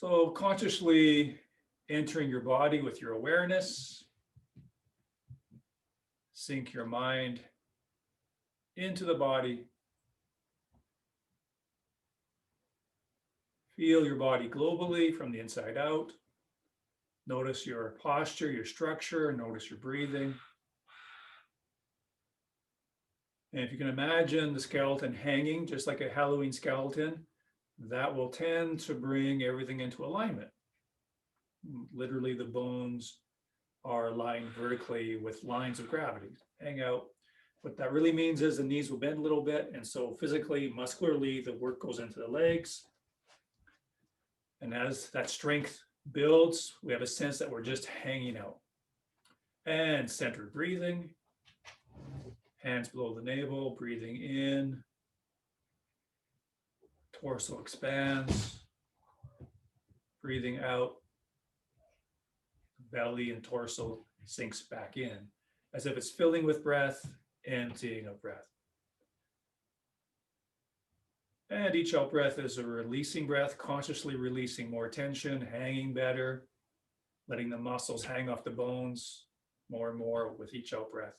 So consciously entering your body with your awareness, sink your mind into the body. Feel your body globally from the inside out. Notice your posture, your structure, notice your breathing. And if you can imagine the skeleton hanging just like a Halloween skeleton, that will tend to bring everything into alignment. Literally, the bones are lying vertically with lines of gravity. Hang out. What that really means is the knees will bend a little bit. And so physically, muscularly, the work goes into the legs. And as that strength builds, we have a sense that we're just hanging out. And centered breathing. Hands below the navel, breathing in. Torso expands. Breathing out. Belly and torso sinks back in, as if it's filling with breath, emptying of breath. And each out breath is a releasing breath, consciously releasing more tension, hanging better, letting the muscles hang off the bones more and more with each out breath.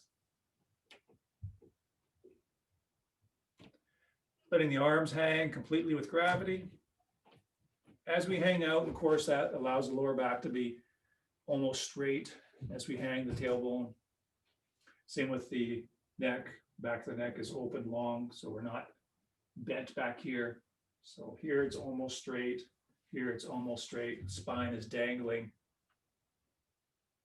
Letting the arms hang completely with gravity. As we hang out, of course, that allows the lower back to be almost straight as we hang the tailbone. Same with the neck. Back of the neck is open long, so we're not bent back here. So here it's almost straight. Here it's almost straight. Spine is dangling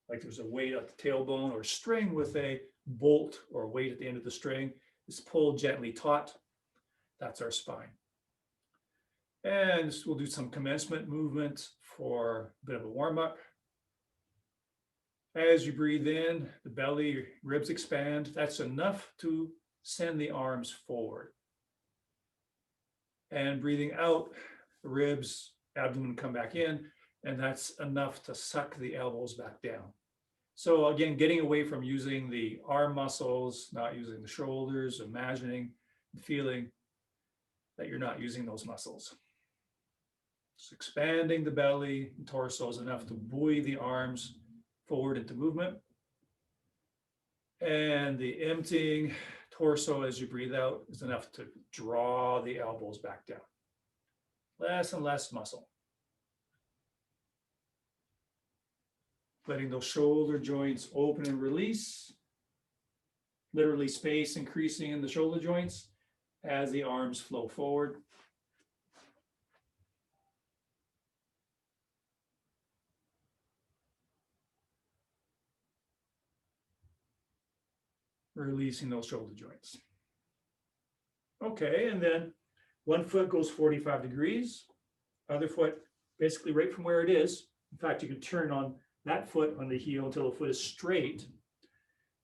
like there's a weight at the tailbone, or string with a bolt or weight at the end of the string. It's pulled gently taut. That's our spine. And we'll do some commencement movement for a bit of a warm-up. As you breathe in, the belly, ribs expand. That's enough to send the arms forward. And breathing out, the ribs, abdomen come back in, and that's enough to suck the elbows back down. So again, getting away from using the arm muscles, not using the shoulders, imagining, feeling that you're not using those muscles. So expanding the belly and torso is enough to buoy the arms forward into movement. And the emptying torso as you breathe out is enough to draw the elbows back down. Less and less muscle. Letting those shoulder joints open and release. Literally space increasing in the shoulder joints as the arms flow forward. Releasing those shoulder joints. Okay, and then one foot goes 45 degrees, other foot basically right from where it is. In fact, you can turn on that foot on the heel until the foot is straight,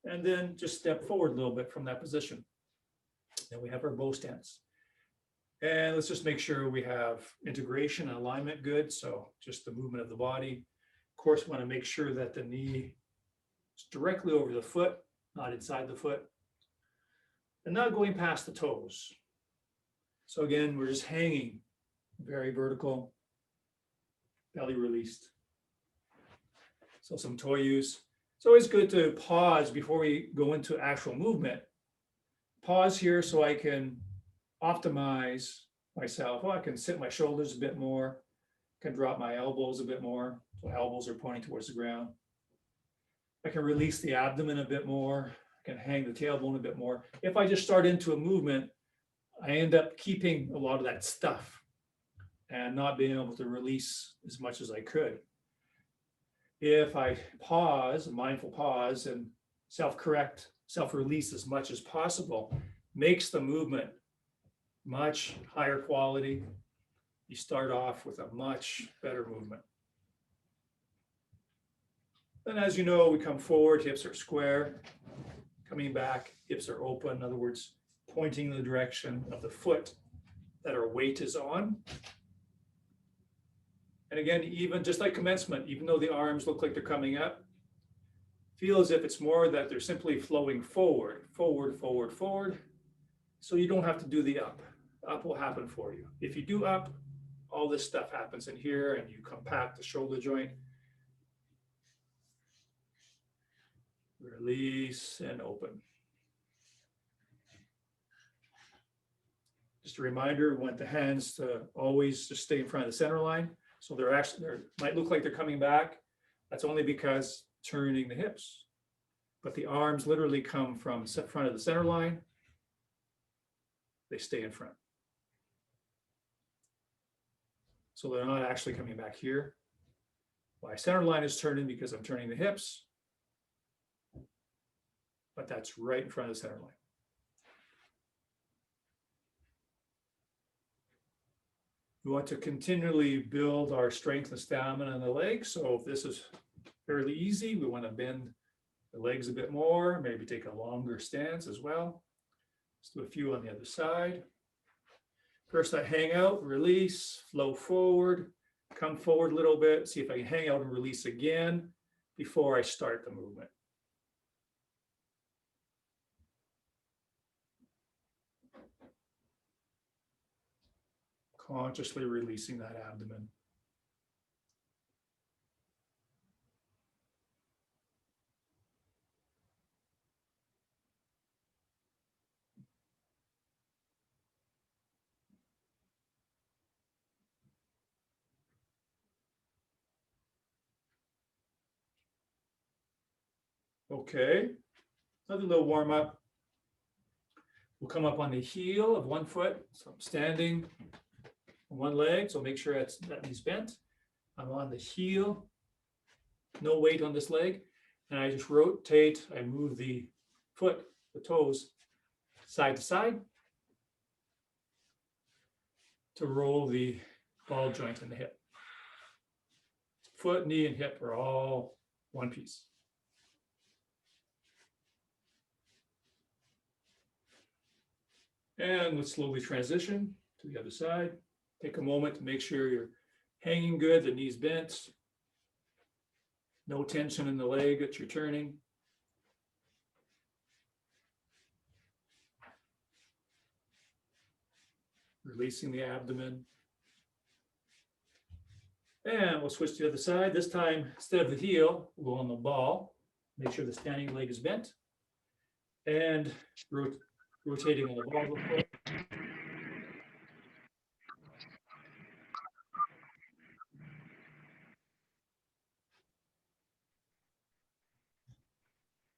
and then just step forward a little bit from that position. Then we have our bow stance. And let's just make sure we have integration and alignment good. So just the movement of the body. Of course, we want to make sure that the knee is directly over the foot, not inside the foot, and not going past the toes. So again, we're just hanging, very vertical, belly released. So some toe use. It's always good to pause before we go into actual movement. Pause here so I can optimize myself. Well, I can sit my shoulders a bit more, can drop my elbows a bit more, so elbows are pointing towards the ground. I can release the abdomen a bit more. I can hang the tailbone a bit more. If I just start into a movement, I end up keeping a lot of that stuff and not being able to release as much as I could. If I pause, a mindful pause, and self-correct, self-release as much as possible, makes the movement much higher quality. You start off with a much better movement. Then, as you know, we come forward, hips are square. Coming back, hips are open. In other words, pointing in the direction of the foot that our weight is on. And again, even just like commencement, even though the arms look like they're coming up, feel as if it's more that they're simply flowing forward, forward, forward, forward. So you don't have to do the up. Up will happen for you. If you do up, all this stuff happens in here, and you compact the shoulder joint. Release and open. Just a reminder, we want the hands to always just stay in front of the center line. So they might look like they're coming back. That's only because turning the hips. But the arms literally come from front of the center line. They stay in front. So they're not actually coming back here. My center line is turning because I'm turning the hips. But that's right in front of the center line. We want to continually build our strength and stamina in the legs. So if this is fairly easy, we want to bend the legs a bit more, maybe take a longer stance as well. Let's do a few on the other side. First, I hang out, release, flow forward, come forward a little bit, see if I can hang out and release again before I start the movement. Consciously releasing that abdomen. Okay, another little warm up. We'll come up on the heel of one foot. So I'm standing on one leg, so make sure that knee's bent. I'm on the heel, no weight on this leg. And I just rotate, I move the foot, the toes, side to side to roll the ball joint in the hip. Foot, knee, and hip are all one piece. And let's slowly transition to the other side. Take a moment to make sure you're hanging good, the knee's bent. No tension in the leg that you're turning. Releasing the abdomen. And we'll switch to the other side. This time, instead of the heel, we'll go on the ball. Make sure the standing leg is bent. And rotating on the ball.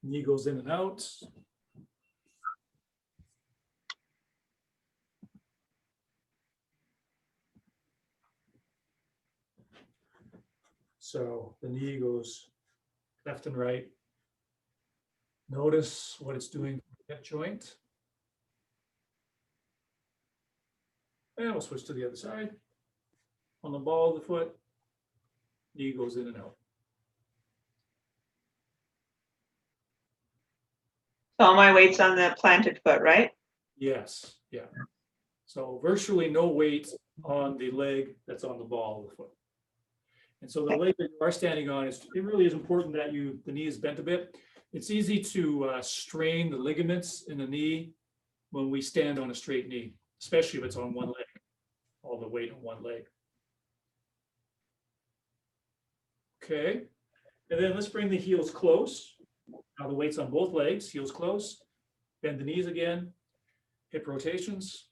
Knee goes in and out. So the knee goes left and right. Notice what it's doing to the hip joint. And we'll switch to the other side. On the ball of the foot, knee goes in and out. So all my weight's on the planted foot, right? Yes, yeah. So virtually no weight on the leg that's on the ball of the foot. And so the leg that you are standing on, it really is important that the knee is bent a bit. It's easy to strain the ligaments in the knee when we stand on a straight knee, especially if it's on one leg, all the weight on one leg. Okay, and then let's bring the heels close. Now the weight's on both legs, heels close. Bend the knees again, hip rotations.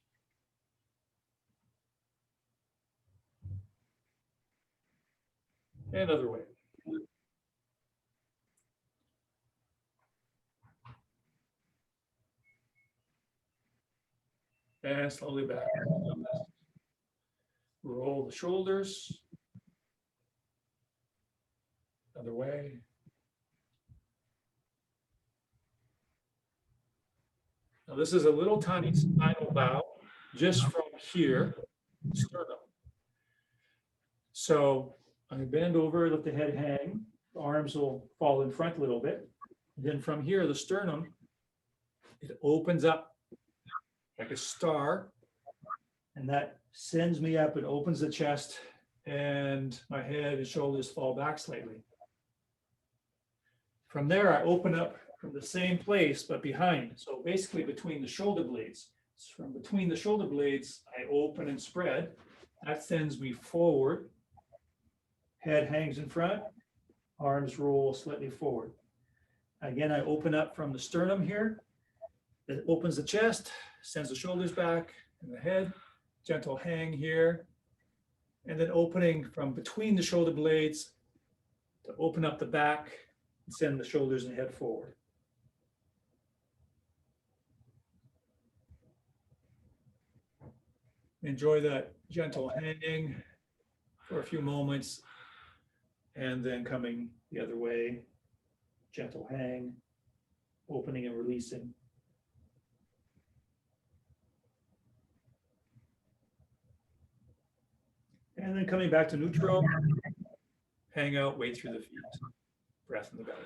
And other way. And slowly back. Roll the shoulders. Other way. Now this is a little tiny spinal bow just from here, sternum. So I bend over, let the head hang, the arms will fall in front a little bit. And then from here, the sternum, it opens up like a star, and that sends me up and opens the chest, and my head and shoulders fall back slightly. From there, I open up from the same place, but behind. So basically between the shoulder blades. From between the shoulder blades, I open and spread, That sends me forward. Head hangs in front, arms roll slightly forward. Again, I open up from the sternum here. It opens the chest, sends the shoulders back and the head, gentle hang here. And then opening from between the shoulder blades to open up the back and send the shoulders and head forward. Enjoy that gentle hanging for a few moments and then coming the other way, gentle hang, opening and releasing. And then coming back to neutral, hang out, weight through the feet, breath in the belly.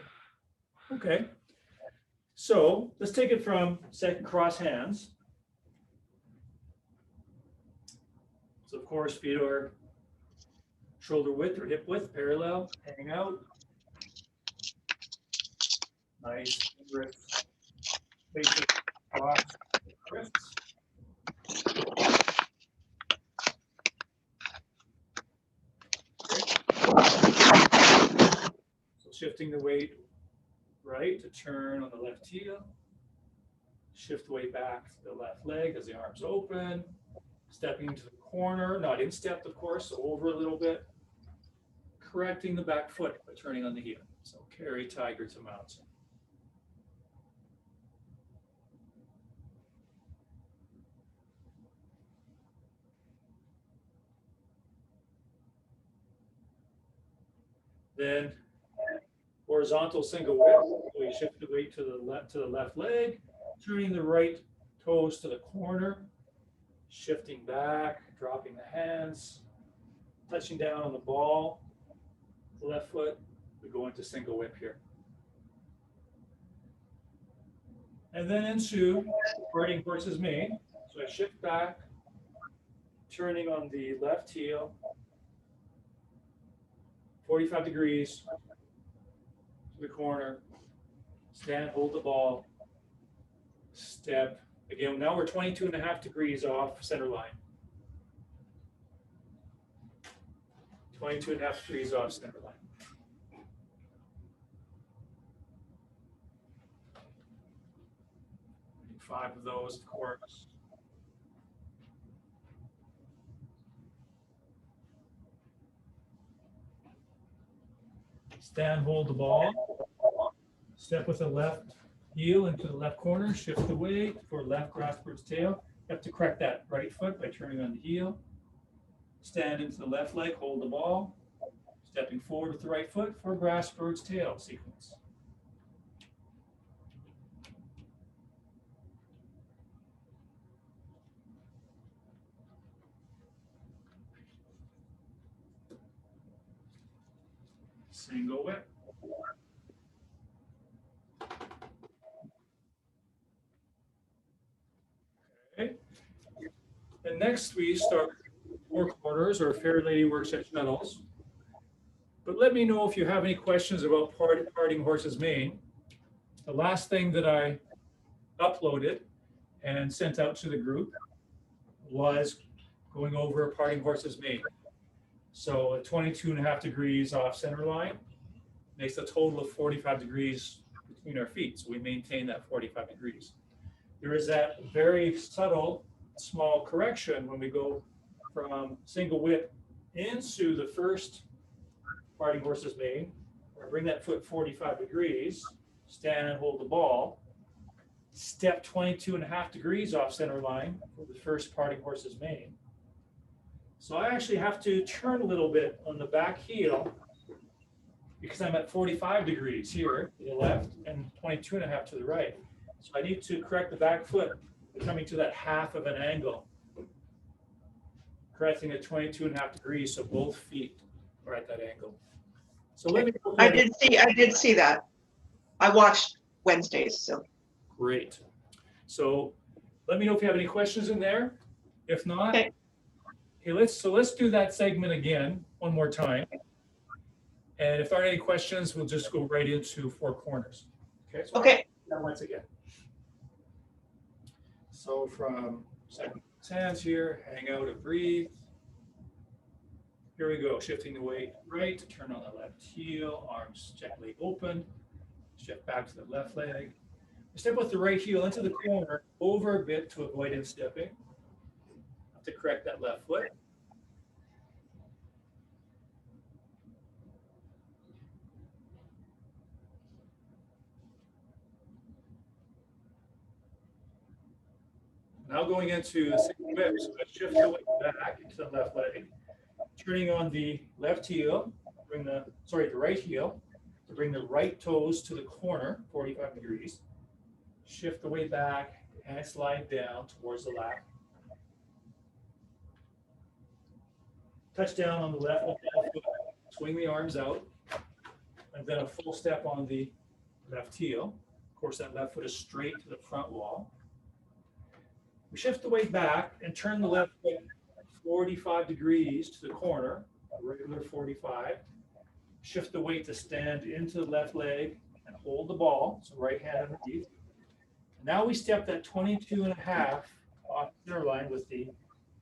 Okay, so let's take it from second cross hands. So of course, feet are shoulder width or hip width, parallel, hang out. Nice wrist, basic cross wrists. So shifting the weight right to turn on the left heel. Shift the weight back to the left leg as the arms open. Stepping into the corner, not in step, of course, so over a little bit. Correcting the back foot by turning on the heel. So carry tiger to mountain. Then horizontal single whip. So you shift the weight to the left leg, turning the right toes to the corner, shifting back, dropping the hands, touching down on the ball, the left foot. We go into single whip here. And then into riding horse's mane. So I shift back, turning on the left heel, 45 degrees to the corner, stand, hold the ball, step. Again, now we're 22.5 degrees off center line. 22.5 degrees off center line. Five of those, of course. Stand, hold the ball. Step with the left heel into the left corner, shift the weight for left grass bird's tail. You have to correct that right foot by turning on the heel. Stand into the left leg, hold the ball. Stepping forward with the right foot for grass bird's tail sequence. Single whip. Okay. And next we start 4 corners or Fair Lady works at Shuttles. But let me know if you have any questions about parting horse's mane. The last thing that I uploaded and sent out to the group was going over parting horse's mane. So at 22.5 degrees off center line makes a total of 45 degrees between our feet. So we maintain that 45 degrees. There is that very subtle, small correction when we go from single whip into the first parting horse's mane. Bring that foot 45 degrees, stand and hold the ball, step 22.5 degrees off center line for the first parting horse's mane. So I actually have to turn a little bit on the back heel because I'm at 45 degrees here to the left and 22.5 to the right. So I need to correct the back foot, coming to that half of an angle, correcting at 22.5 degrees, so both feet are at that angle. So let me. I did see that. I watched Wednesdays, so. Great. So let me know if you have any questions in there. If not, okay, let's do that segment again one more time. And if there are any questions, we'll just go right into 4 corners. Okay. So okay. Once again. So from second hands here, hang out and breathe. Here we go, shifting the weight right, turn on the left heel, arms gently open, shift back to the left leg. Step with the right heel into the corner, over a bit to avoid instepping. Have to correct that left foot. Now going into the single whip, so I shift the weight back into the left leg, turning on the left heel, the right heel, to bring the right toes to the corner, 45 degrees. Shift the weight back and slide down towards the lap. Touch down on the left foot, swing the arms out, and then a full step on the left heel. Of course, that left foot is straight to the front wall. We shift the weight back and turn the left foot 45 degrees to the corner, a regular 45. Shift the weight to stand into the left leg and hold the ball, so right hand underneath. Now we step that 22.5 off the center line with the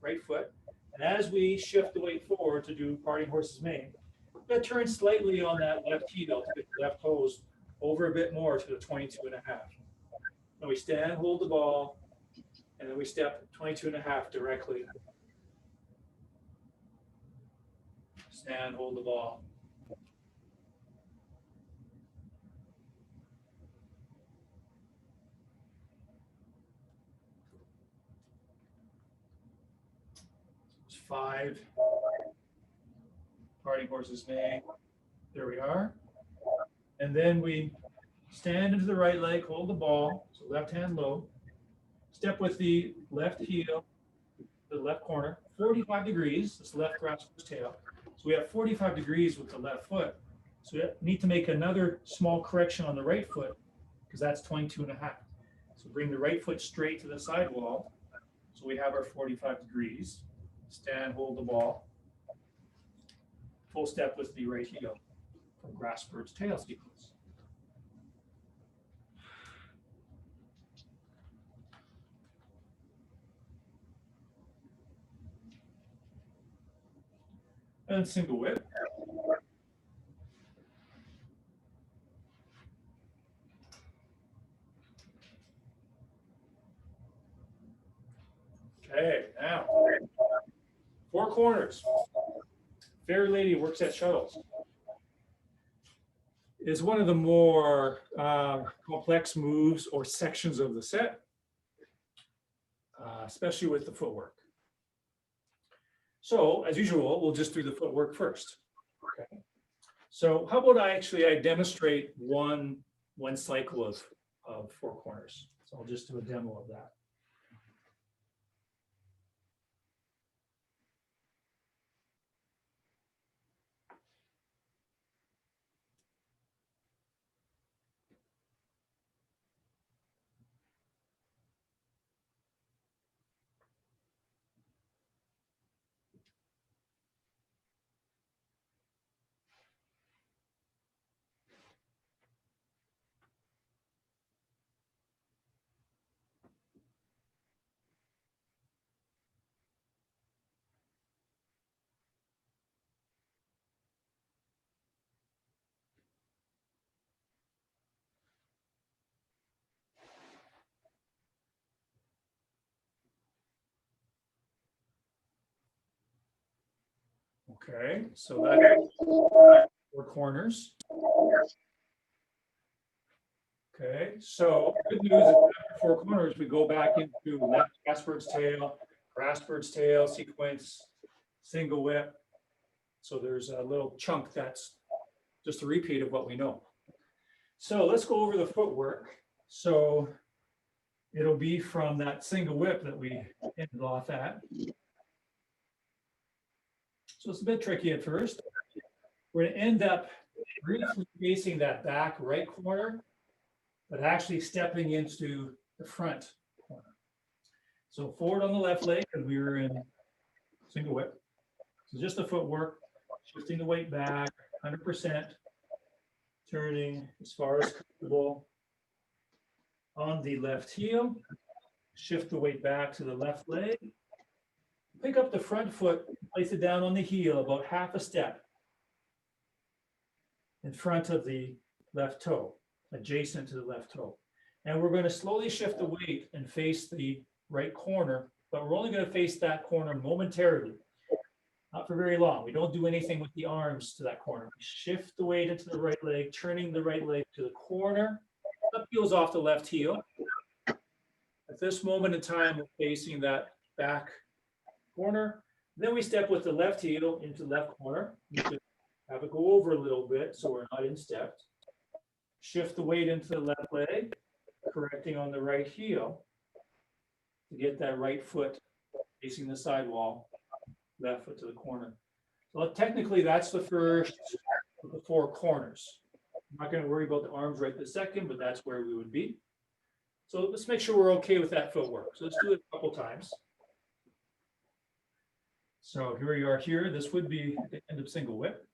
right foot. And as we shift the weight forward to do parting horse's mane, we're going to turn slightly on that left heel to get the left toes over a bit more to the 22.5. Then we stand, hold the ball, and then we step 22.5 directly. Stand, hold the ball. There's 5. Parting horse's mane. There we are. And then we stand into the right leg, hold the ball, so left hand low. Step with the left heel to the left corner, 45 degrees. This left grasp his tail. So we have 45 degrees with the left foot. So we need to make another small correction on the right foot because that's 22.5. So bring the right foot straight to the sidewall. So we have our 45 degrees. Stand, hold the ball. Full step with the right heel from grass bird's tail sequence. And single whip. Okay, now 4 corners. Fair lady works at Shuttles. Is one of the more complex moves or sections of the set, especially with the footwork. So as usual, we'll just do the footwork first. Okay. So how about I demonstrate one cycle of 4 corners. So I'll just do a demo of that. Okay, so that's 4 corners. Okay, so good news is after 4 corners, we go back into left grass bird's tail sequence, single whip. So there's a little chunk that's just a repeat of what we know. So let's go over the footwork. So it'll be from that single whip that we ended off at. So it's a bit tricky at first. We're going to end up briefly facing that back right corner, but actually stepping into the front corner. So forward on the left leg, because we were in single whip. So just the footwork, shifting the weight back, 100%, turning as far as comfortable. On the left heel, shift the weight back to the left leg. Pick up the front foot, place it down on the heel about half a step in front of the left toe, adjacent to the left toe. And we're going to slowly shift the weight and face the right corner, but we're only going to face that corner momentarily, not for very long. We don't do anything with the arms to that corner. We shift the weight into the right leg, turning the right leg to the corner. Up heels off the left heel. At this moment in time, we're facing that back corner. Then we step with the left heel into the left corner. You could have it go over a little bit so we're not in step. Shift the weight into the left leg, correcting on the right heel to get that right foot facing the sidewall, left foot to the corner. Well, technically, that's the first of the 4 corners. I'm not going to worry about the arms right this second, but that's where we would be. So let's make sure we're okay with that footwork. So let's do it a couple times. So here we are here. This would be the end of single whip.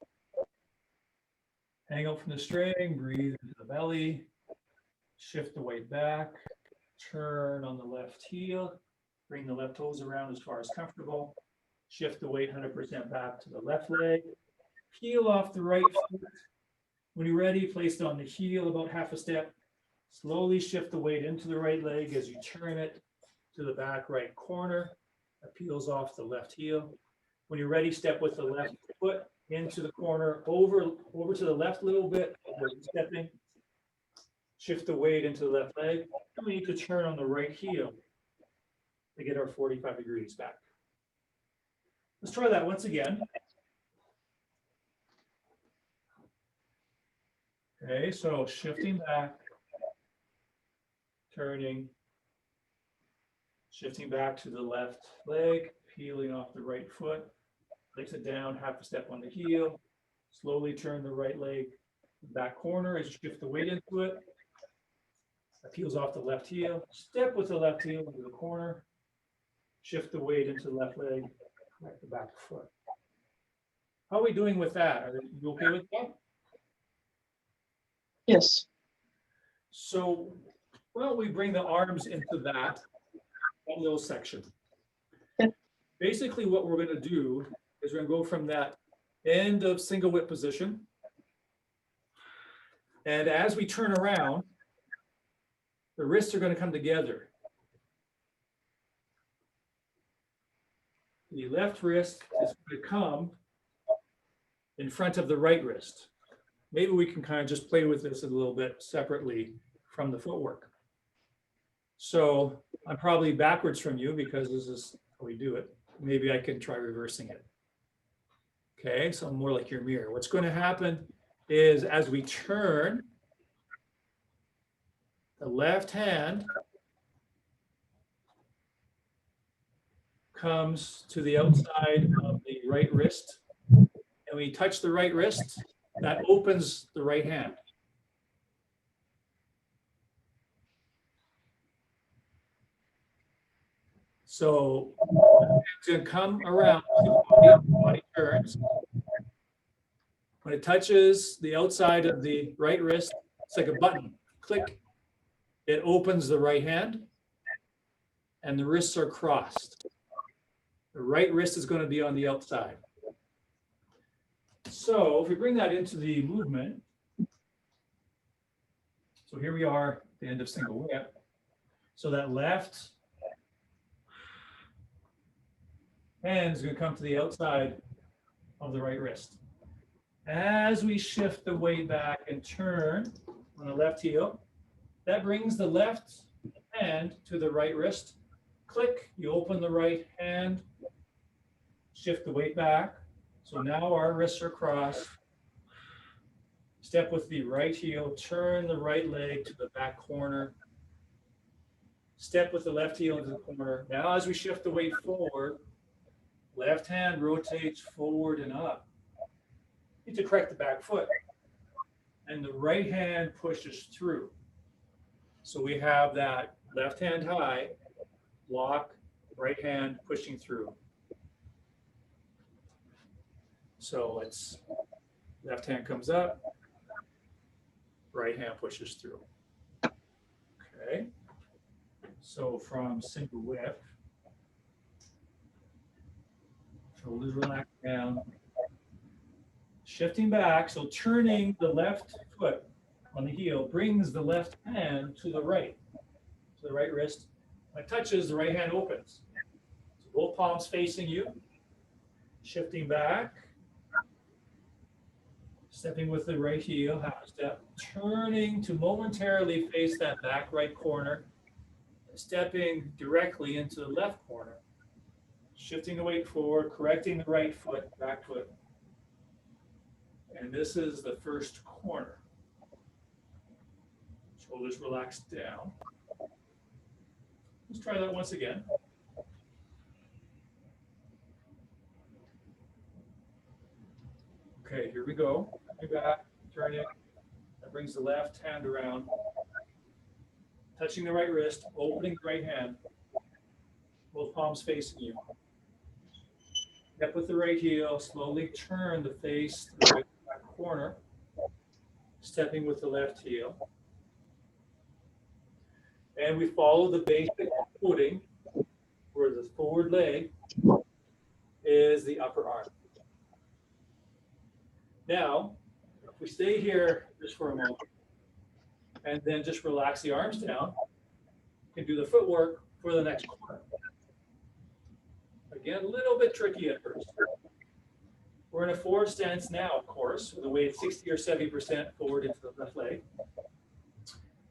Hang out from the string, breathe into the belly, shift the weight back, turn on the left heel, bring the left toes around as far as comfortable, shift the weight 100% back to the left leg, peel off the right foot. When you're ready, place it on the heel about half a step, slowly shift the weight into the right leg as you turn it to the back right corner. It peels off the left heel. When you're ready, step with the left foot into the corner, over to the left a little bit, stepping. Shift the weight into the left leg. And we need to turn on the right heel to get our 45 degrees back. Let's try that once again. Okay, so shifting back, turning, shifting back to the left leg, peeling off the right foot, place it down, half a step on the heel, slowly turn the right leg back corner as you shift the weight into it. That peels off the left heel, step with the left heel into the corner, shift the weight into the left leg, correct the back foot. How are we doing with that? Are you okay with that? Yes. So, why don't we bring the arms into that little section? Okay. Basically, what we're going to do is we're going to go from that end of single whip position. And as we turn around, the wrists are going to come together. The left wrist is going to come in front of the right wrist. Maybe we can kind of just play with this a little bit separately from the footwork. So I'm probably backwards from you because this is how we do it. Maybe I can try reversing it. Okay, so more like your mirror. What's going to happen is as we turn, the left hand comes to the outside of the right wrist. And we touch the right wrist, that opens the right hand. So it's going to come around, the body turns. When it touches the outside of the right wrist, it's like a button. Click. It opens the right hand, and the wrists are crossed. The right wrist is going to be on the outside. So if we bring that into the movement, so here we are, the end of single whip. So that left hand is going to come to the outside of the right wrist. As we shift the weight back and turn on the left heel, that brings the left hand to the right wrist. Click, you open the right hand, shift the weight back. So now our wrists are crossed. Step with the right heel, turn the right leg to the back corner. Step with the left heel into the corner. Now as we shift the weight forward, left hand rotates forward and up. You need to correct the back foot. And the right hand pushes through. So we have that left hand high, lock, right hand pushing through. So it's left hand comes up, right hand pushes through. Okay. So from single whip, Shoulders relax down. Shifting back, so turning the left foot on the heel brings the left hand to the right wrist. When it touches, the right hand opens. So both palms facing you. Shifting back. Stepping with the right heel, half a step. Turning to momentarily face that back right corner. Stepping directly into the left corner. Shifting the weight forward, correcting the right foot, back foot. And this is the first corner. Shoulders relaxed down. Let's try that once again. Okay, here we go. Coming back, turning. That brings the left hand around. Touching the right wrist, opening the right hand. Both palms facing you. Step with the right heel, slowly turn the face to the right back corner. Stepping with the left heel. And we follow the basic footing where the forward leg is the upper arm. Now, if we stay here just for a moment and then just relax the arms down, we can do the footwork for the next corner. Again, a little bit tricky at first. We're in a forward stance now, of course, with a weight 60 or 70% forward into the left leg.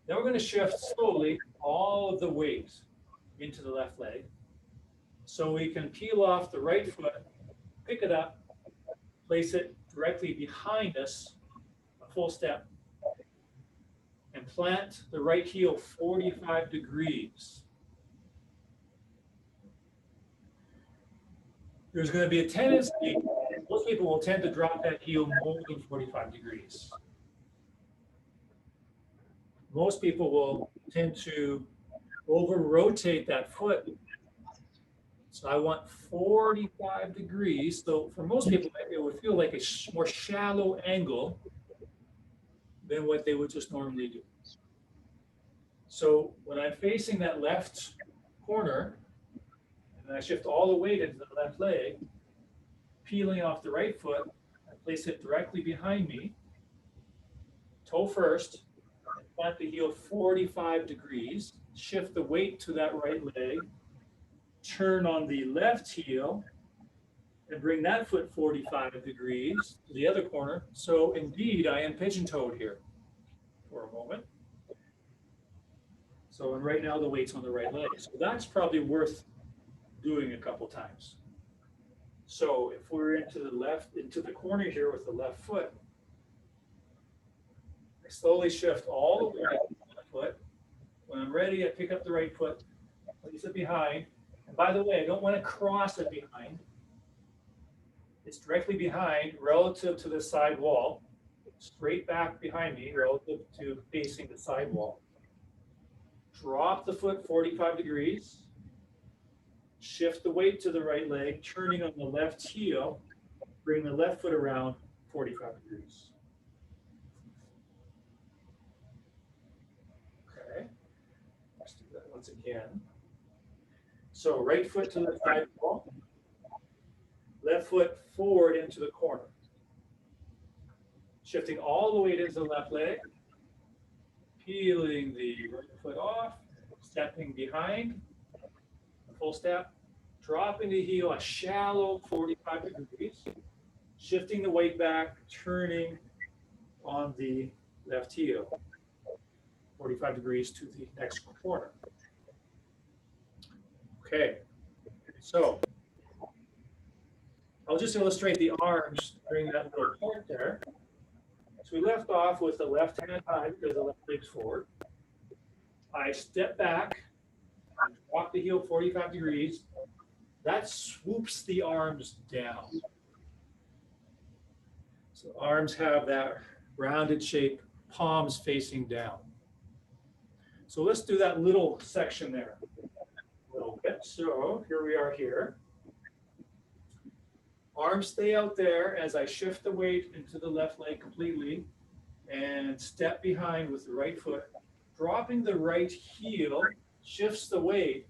Then we're going to shift slowly all of the weight into the left leg. So we can peel off the right foot, pick it up, place it directly behind us, a full step, and plant the right heel 45 degrees. There's going to be a tendency, most people will tend to drop that heel more than 45 degrees. Most people will tend to over-rotate that foot. So I want 45 degrees. So for most people, it would feel like a more shallow angle than what they would just normally do. So when I'm facing that left corner, and I shift all the weight into the left leg, peeling off the right foot, I place it directly behind me, toe first, plant the heel 45 degrees, shift the weight to that right leg, turn on the left heel, and bring that foot 45 degrees to the other corner. So indeed, I am pigeon-toed here for a moment. So and right now the weight's on the right leg. So that's probably worth doing a couple times. So if we're into the corner here with the left foot, I slowly shift all the way to the left foot. When I'm ready, I pick up the right foot, place it behind. And by the way, I don't want to cross it behind. It's directly behind relative to the side wall, straight back behind me relative to facing the side wall. Drop the foot 45 degrees. Shift the weight to the right leg, turning on the left heel, bring the left foot around 45 degrees. Okay, let's do that once again. So right foot to the side wall, left foot forward into the corner. Shifting all the weight into the left leg, peeling the right foot off, stepping behind, a full step, dropping the heel a shallow 45 degrees, shifting the weight back, turning on the left heel, 45 degrees to the next corner. Okay, so I'll just illustrate the arms during that little point there. So we left off with the left hand high because the left leg's forward. I step back, drop the heel 45 degrees. That swoops the arms down. So arms have that rounded shape, palms facing down. So let's do that little section there a little bit. So here we are here. Arms stay out there as I shift the weight into the left leg completely and step behind with the right foot. Dropping the right heel shifts the weight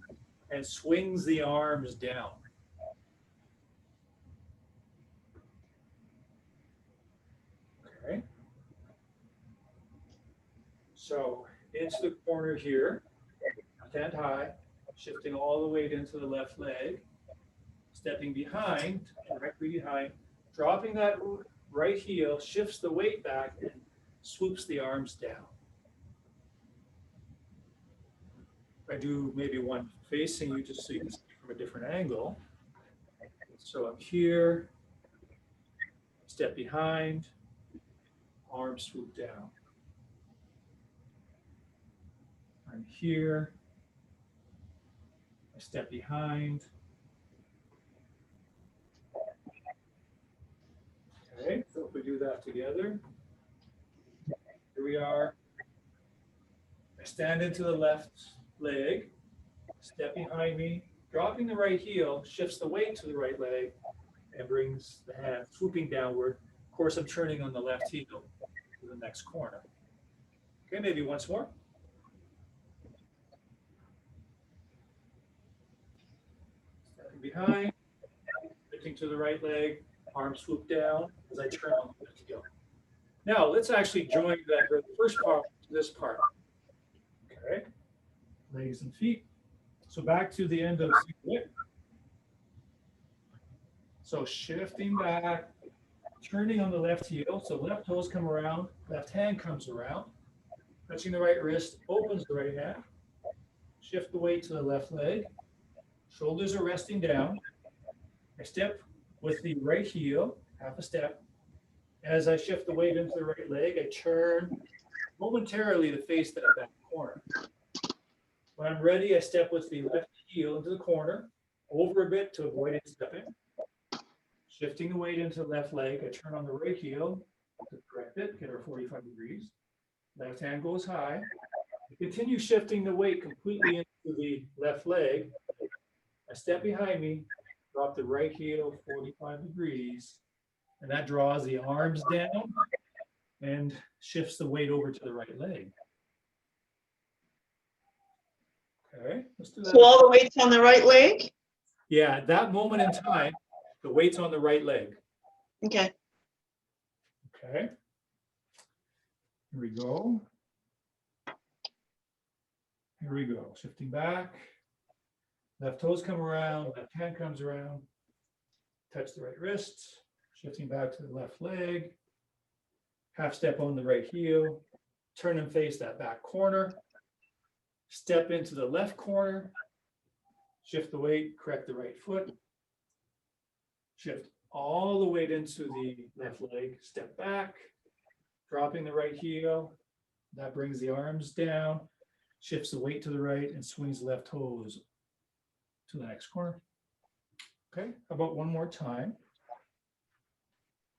and swings the arms down. Okay. So into the corner here, stand high, shifting all the weight into the left leg, stepping behind, directly behind, dropping that right heel, shifts the weight back and swoops the arms down. I do maybe one facing you just so you can see from a different angle. So I'm here, step behind, arms swoop down. I'm here, I step behind. Okay, so if we do that together, here we are. I stand into the left leg, step behind me, dropping the right heel, shifts the weight to the right leg, and brings the hand swooping downward. Of course, I'm turning on the left heel to the next corner. Okay, maybe once more. Stepping behind, shifting to the right leg, arm swoop down as I turn on the left heel. Now, let's actually join that first part to this part. Okay, legs and feet. So back to the end of the So shifting back, turning on the left heel. So left toes come around, left hand comes around, touching the right wrist, opens the right hand. Shift the weight to the left leg. Shoulders are resting down. I step with the right heel, half a step. As I shift the weight into the right leg, I turn momentarily to face that back corner. When I'm ready, I step with the left heel into the corner, over a bit to avoid it stepping. Shifting the weight into the left leg, I turn on the right heel to correct it, get her 45 degrees. Left hand goes high. I continue shifting the weight completely into the left leg. I step behind me, drop the right heel 45 degrees, and that draws the arms down and shifts the weight over to the right leg. Okay, let's do that. So all the weight's on the right leg? Yeah, at that moment in time, the weight's on the right leg. Okay. Okay. Here we go. Here we go. Shifting back. Left toes come around, left hand comes around. Touch the right wrist. Shifting back to the left leg. Half step on the right heel. Turn and face that back corner. Step into the left corner. Shift the weight, correct the right foot. Shift all the weight into the left leg. Step back, dropping the right heel. That brings the arms down, shifts the weight to the right, and swings the left toes to the next corner. Okay, how about one more time?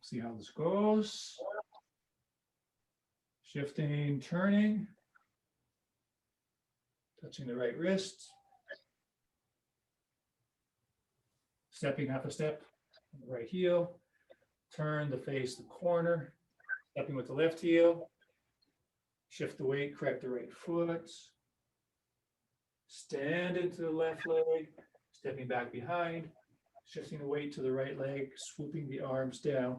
See how this goes. Shifting, turning, touching the right wrist. Stepping half a step on the right heel. Turn to face the corner. Stepping with the left heel. Shift the weight, correct the right foot. Stand into the left leg, stepping back behind, shifting the weight to the right leg, swooping the arms down,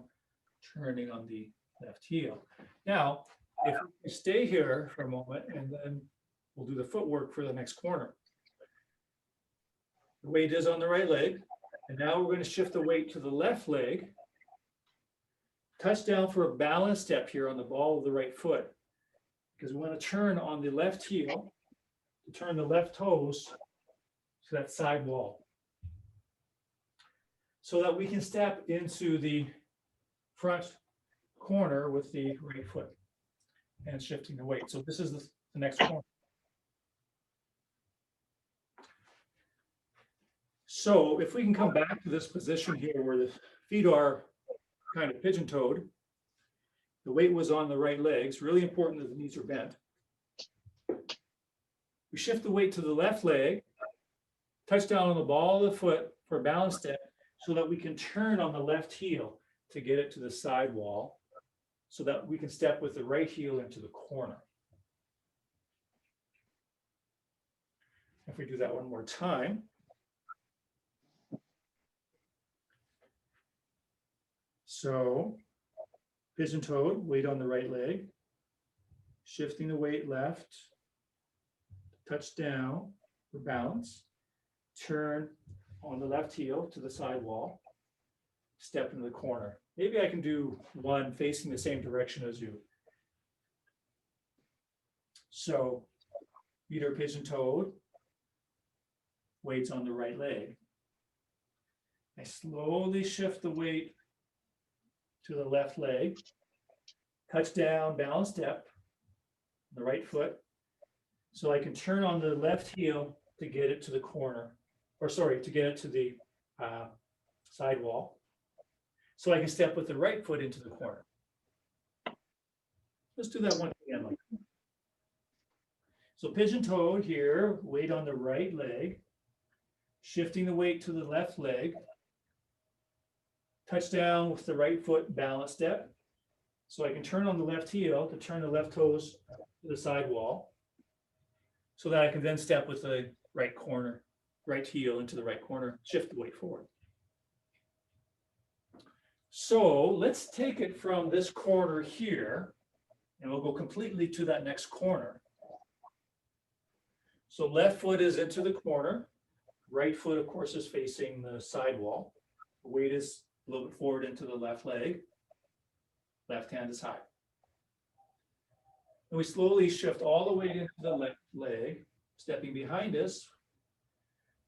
turning on the left heel. Now, if we stay here for a moment and then we'll do the footwork for the next corner. The weight is on the right leg, and now we're going to shift the weight to the left leg. Touch down for a balance step here on the ball of the right foot, because we want to turn on the left heel to turn the left toes to that side wall so that we can step into the front corner with the right foot and shifting the weight. So this is the next corner. So if we can come back to this position here where the feet are kind of pigeon-toed, the weight was on the right legs, really important that the knees are bent. We shift the weight to the left leg, touch down on the ball of the foot for a balance step so that we can turn on the left heel to get it to the side wall so that we can step with the right heel into the corner. If we do that one more time. So Pigeon-toed, weight on the right leg. Shifting the weight left. Touch down for balance. Turn on the left heel to the side wall. Step into the corner. Maybe I can do one facing the same direction as you. So, feet are pigeon-toed. Weight's on the right leg. I slowly shift the weight to the left leg. Touch down, balance step, the right foot. So I can turn on the left heel to get it to the corner, or sorry, to get it to the side wall. So I can step with the right foot into the corner. Let's do that one again. So pigeon-toed here, weight on the right leg. Shifting the weight to the left leg. Touch down with the right foot, balance step. So I can turn on the left heel to turn the left toes to the side wall. So that I can then step with the right corner, right heel into the right corner, shift the weight forward. So let's take it from this corner here, and we'll go completely to that next corner. So left foot is into the corner. Right foot, of course, is facing the side wall. The weight is a little bit forward into the left leg. Left hand is high. And we slowly shift all the way into the left leg, stepping behind us,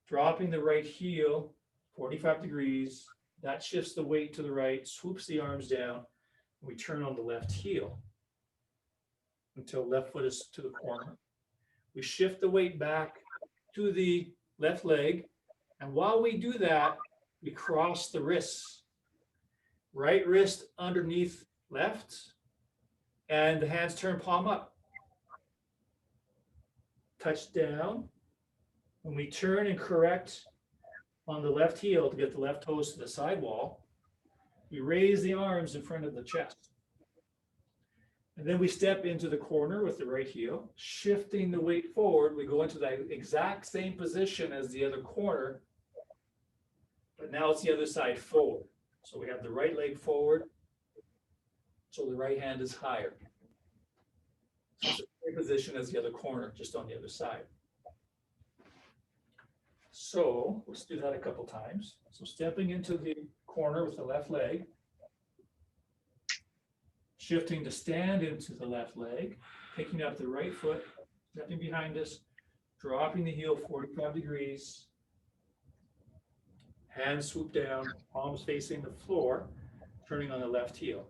dropping the right heel 45 degrees. That shifts the weight to the right, swoops the arms down. And we turn on the left heel until left foot is to the corner. We shift the weight back to the left leg. And while we do that, we cross the wrists. Right wrist underneath left, and the hands turn palm up. Touch down. When we turn and correct on the left heel to get the left toes to the side wall, we raise the arms in front of the chest. And then we step into the corner with the right heel, shifting the weight forward. We go into that exact same position as the other corner, but now it's the other side forward. So we have the right leg forward, so the right hand is higher. So it's the same position as the other corner, just on the other side. So let's do that a couple times. So stepping into the corner with the left leg, shifting to stand into the left leg, picking up the right foot, stepping behind us, dropping the heel 45 degrees, hands swoop down, palms facing the floor, turning on the left heel.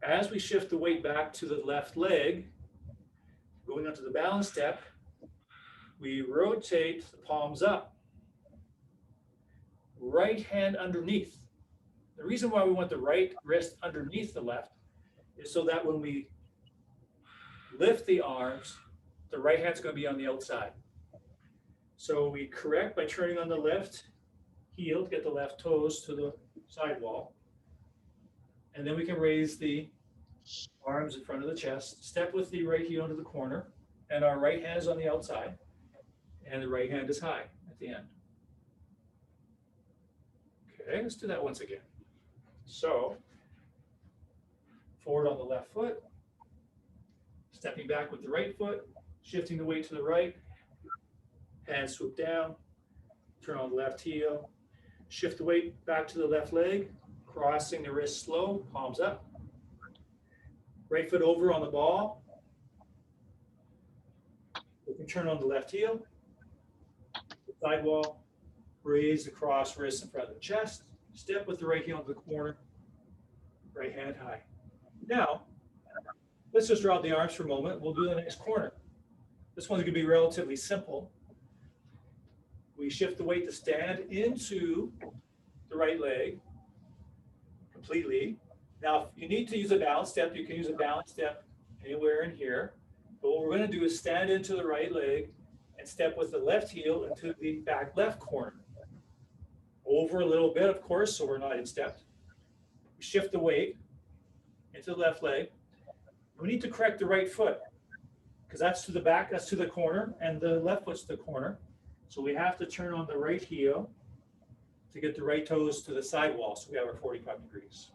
As we shift the weight back to the left leg, going onto the balance step, we rotate the palms up. Right hand underneath. The reason why we want the right wrist underneath the left is so that when we lift the arms, the right hand's going to be on the outside. So we correct by turning on the left heel to get the left toes to the sidewall. And then we can raise the arms in front of the chest, step with the right heel into the corner, and our right hand is on the outside, and the right hand is high at the end. Okay, let's do that once again. So, forward on the left foot, stepping back with the right foot, shifting the weight to the right, hands swoop down, turn on the left heel, shift the weight back to the left leg, crossing the wrist slow, palms up. Right foot over on the ball. We can turn on the left heel, sidewall, raise the cross wrist in front of the chest, step with the right heel into the corner, right hand high. Now, let's just drop the arms for a moment. We'll do the next corner. This one's going to be relatively simple. We shift the weight to stand into the right leg completely. Now, if you need to use a balance step, you can use a balance step anywhere in here. But what we're going to do is stand into the right leg and step with the left heel into the back left corner. Over a little bit, of course, so we're not instepped. We shift the weight into the left leg. We need to correct the right foot because that's to the back, that's to the corner, and the left foot's to the corner. So we have to turn on the right heel to get the right toes to the sidewall, so we have our 45 degrees.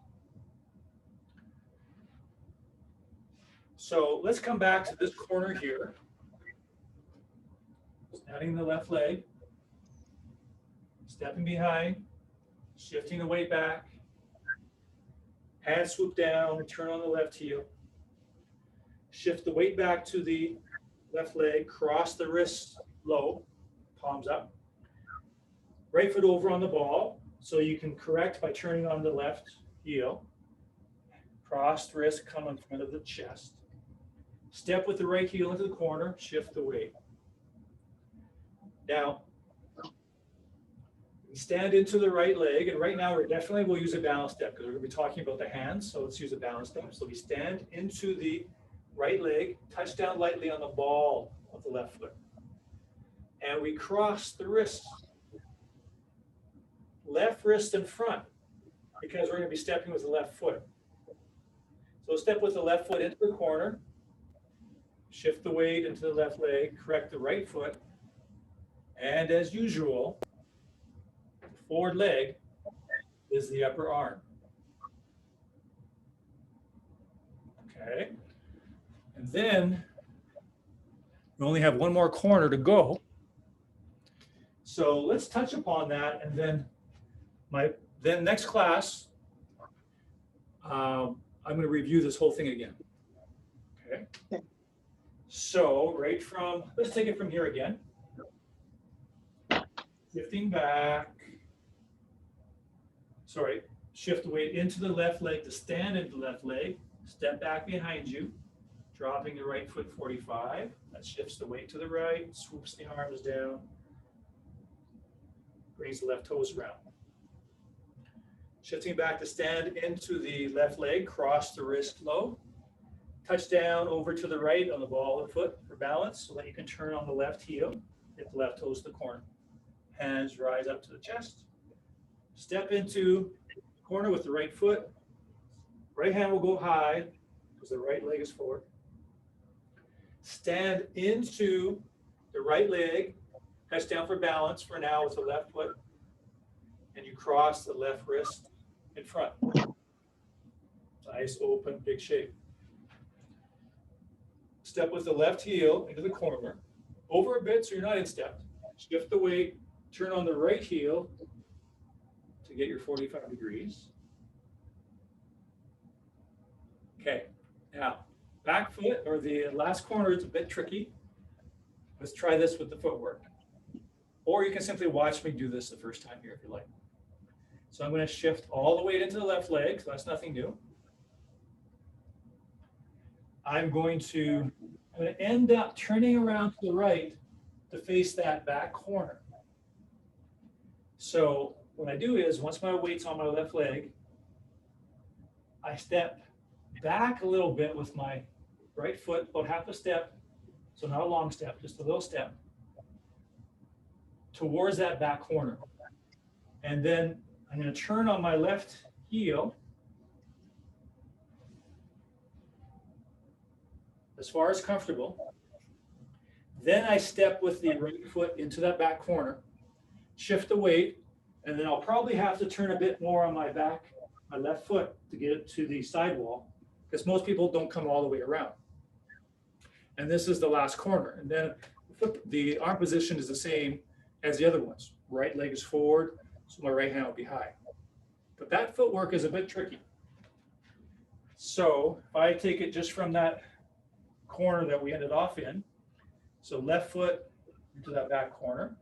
So let's come back to this corner here. Adding the left leg, stepping behind, shifting the weight back, hand swoop down, turn on the left heel, shift the weight back to the left leg, cross the wrists low, palms up, right foot over on the ball, so you can correct by turning on the left heel, cross wrist, come in front of the chest, step with the right heel into the corner, shift the weight. Now, we stand into the right leg, and right now we're definitely, we'll use a balance step because we're going to be talking about the hands, so let's use a balance step. So we stand into the right leg, touch down lightly on the ball of the left foot, and we cross the wrists, left wrist in front, because we're going to be stepping with the left foot. So step with the left foot into the corner, shift the weight into the left leg, correct the right foot, and as usual, the forward leg is the upper arm. Okay. And then we only have one more corner to go. So let's touch upon that, and then next class, I'm going to review this whole thing again. Okay. So let's take it from here again. Shifting back. Sorry, shift the weight into the left leg to stand into the left leg. Step back behind you, dropping the right foot 45. That shifts the weight to the right, swoops the arms down, brings the left toes around. Shifting back to stand into the left leg, cross the wrist low, touch down over to the right on the ball of the foot for balance so that you can turn on the left heel, hit the left toes to the corner. Hands rise up to the chest. Step into the corner with the right foot. Right hand will go high because the right leg is forward. Stand into the right leg, touch down for balance for now with the left foot, and you cross the left wrist in front. Nice, open, big shape. Step with the left heel into the corner, over a bit so you're not in step. Shift the weight, turn on the right heel to get your 45 degrees. Okay, now back foot or the last corner is a bit tricky. Let's try this with the footwork. Or you can simply watch me do this the first time here if you like. So I'm going to shift all the weight into the left leg, so that's nothing new. I'm going to end up turning around to the right to face that back corner. So what I do is, once my weight's on my left leg, I step back a little bit with my right foot, about half a step, so not a long step, just a little step, towards that back corner. And then I'm going to turn on my left heel as far as comfortable. Then I step with the right foot into that back corner, shift the weight, and then I'll probably have to turn a bit more on my left foot to get it to the sidewall, because most people don't come all the way around. And this is the last corner. And then the arm position is the same as the other ones. Right leg is forward, so my right hand will be high. But that footwork is a bit tricky. So if I take it just from that corner that we ended off in, so left foot into that back corner,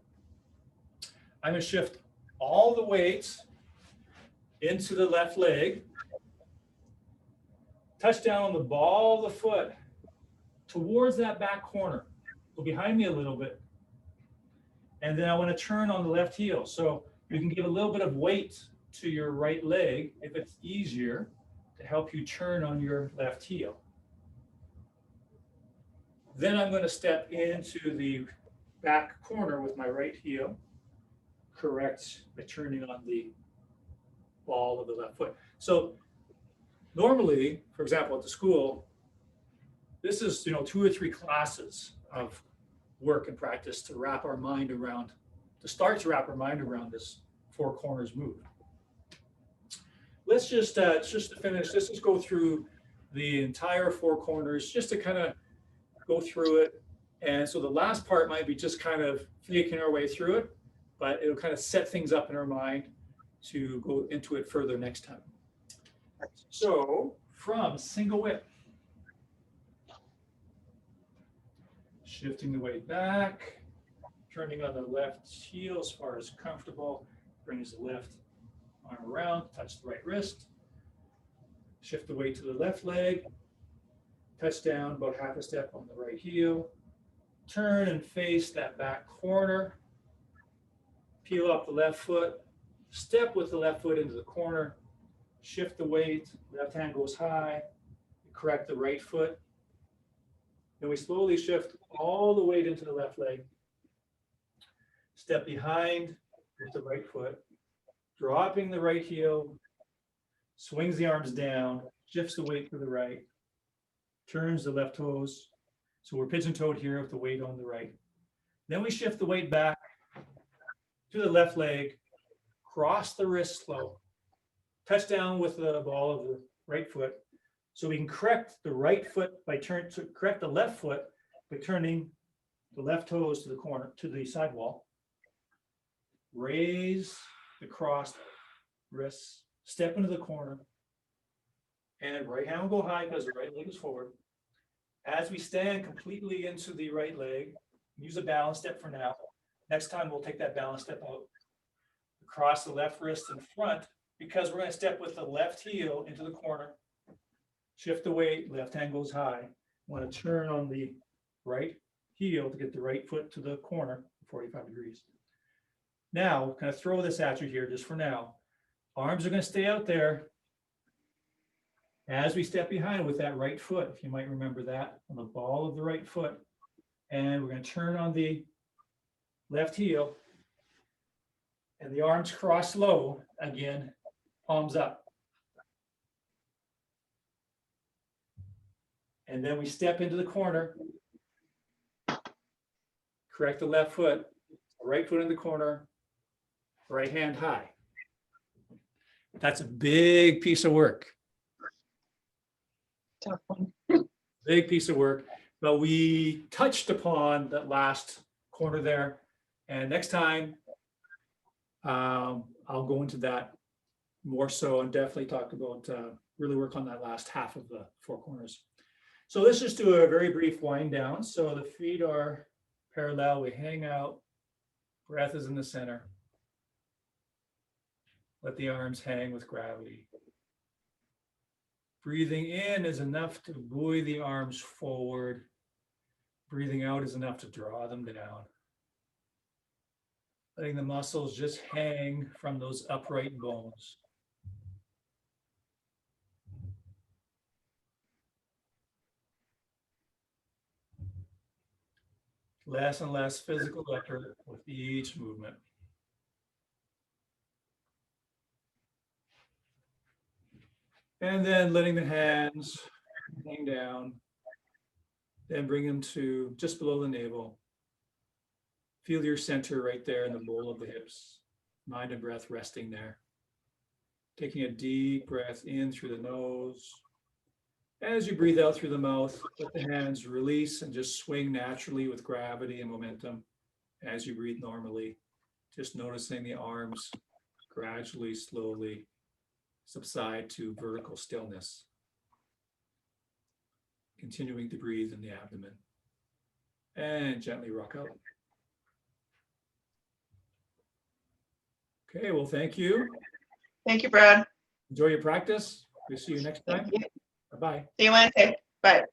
I'm going to shift all the weights into the left leg, touch down on the ball of the foot towards that back corner, go behind me a little bit, and then I want to turn on the left heel. So you can give a little bit of weight to your right leg if it's easier to help you turn on your left heel. Then I'm going to step into the back corner with my right heel, correct by turning on the ball of the left foot. So normally, for example, at the school, this is 2 or 3 classes of work and practice to wrap our mind around, to wrap our mind around this 4 corners move. Let's just to finish, let's just go through the entire four corners just to kind of go through it. And so the last part might be just kind of faking our way through it, but it'll kind of set things up in our mind to go into it further next time. So from single whip, shifting the weight back, turning on the left heel as far as comfortable, brings the left arm around, touch the right wrist, shift the weight to the left leg, touch down about half a step on the right heel, turn and face that back corner, peel up the left foot, step with the left foot into the corner, shift the weight, left hand goes high, correct the right foot. Then we slowly shift all the weight into the left leg, step behind with the right foot, dropping the right heel, swings the arms down, shifts the weight to the right, turns the left toes. So we're pigeon-toed here with the weight on the right. Then we shift the weight back to the left leg, cross the wrist slow, touch down with the ball of the right foot. So we can correct the right foot correct the left foot by turning the left toes to the corner, to the sidewall. Raise the crossed wrists, step into the corner, and right hand will go high because the right leg is forward. As we stand completely into the right leg, use a balance step for now. Next time we'll take that balance step out. Cross the left wrist in front because we're going to step with the left heel into the corner. Shift the weight, left hand goes high. Want to turn on the right heel to get the right foot to the corner, 45 degrees. Now, kind of throw this at you here just for now. Arms are going to stay out there as we step behind with that right foot, if you might remember that, on the ball of the right foot. And we're going to turn on the left heel. And the arms cross low, again, palms up. And then we step into the corner, correct the left foot, right foot in the corner, right hand high. That's a big piece of work. Tough one. Big piece of work, but we touched upon that last corner there. And next time, I'll go into that more so and definitely talk about, really work on that last half of the four corners. So let's just do a very brief wind down. So the feet are parallel, we hang out, breath is in the center. Let the arms hang with gravity. Breathing in is enough to buoy the arms forward. Breathing out is enough to draw them down. Letting the muscles just hang from those upright bones. Less and less physical effort with each movement. And then letting the hands hang down, then bring them to just below the navel. Feel your center right there in the bowl of the hips. Mind and breath resting there. Taking a deep breath in through the nose. As you breathe out through the mouth, let the hands release and just swing naturally with gravity and momentum as you breathe normally. Just noticing the arms gradually, slowly subside to vertical stillness. Continuing to breathe in the abdomen. And gently rock out. Okay, well, thank you. Thank you, Brad. Enjoy your practice. We'll see you next time. Thank you. Bye-bye. See you Wednesday. Bye.